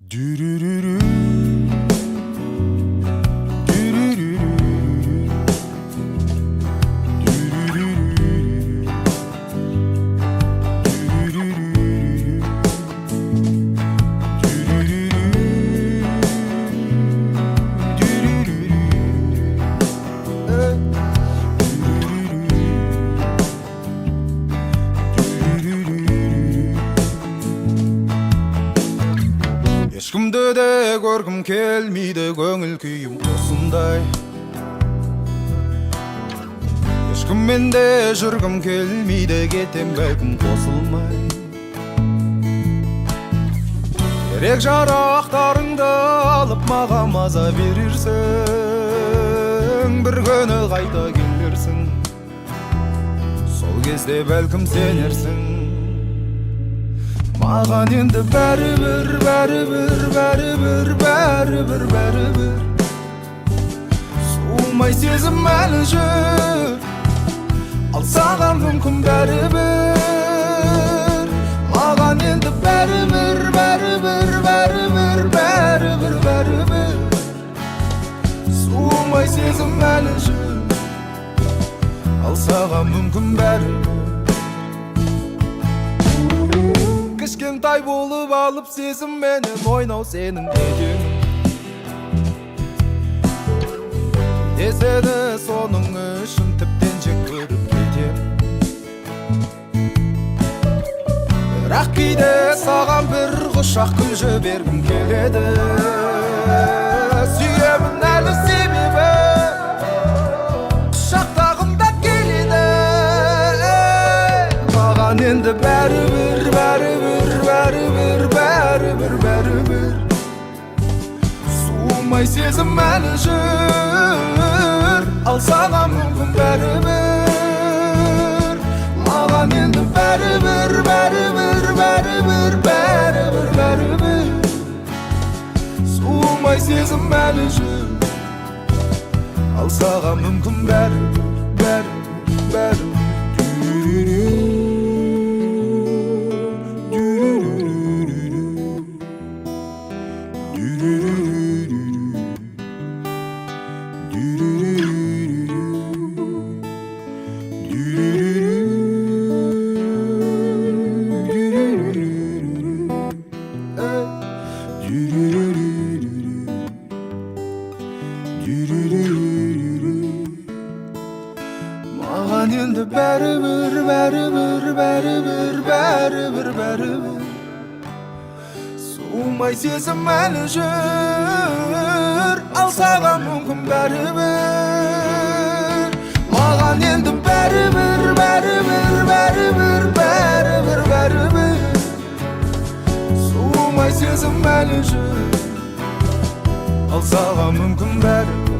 Dürürürü. Ешкімді де көргім келмейді, көңіл күйім осындай. Ешкіммен де жүргім келмейді, кетем бәлкім қосылмай. Керек жарақтарыңды алып маған маза берерсің, бір күні қайта келерсің, сол кезде бәлкім сенерсің. Маған енді бәрібір, бәрібір, бәрібір, бәрібір, бәрібір. Суымай сезім әлі жүр, ал саған мүмкін бәрібір. Маған енді бәрібір, бәрібір, бәрібір, бәрібір, бәрібір. Суымай сезім әлі жүр, ал саған мүмкін бәрібір. Кішкентай болып алып сезімменен ойнау сенің неден. Кейде сені соның үшін тіптен жек көріп кетем. Бірақ кейде саған бір құшақ гүл жібергім келеді. Сүйемін әлі себебі құшақтағымда келеді. Маған енді бәрібір, бәрібір, бәрібір, бәрібір, бәрібір. Суымай сезім әлі жүр, ал саған мүмкін бәрібір. Маған енді бәрібір, бәрібір, бәрібір, бәрібір, бәрібір. Суымай сезім әлі жүр, ал саған мүмкін бәрібір, бәрібір, бәрібір. Маған енді бәрібір, бәрібір, бәрібір, бәрібір, бәрібір. Суымай сезім әлі жүр, ал саған мүмкін бәрібір. Маған енді бәрібір, бәрібір, бәрібір, бәрібір, бәрібір. Суымай сезім әлі жүр, ал саған мүмкін бәрібір.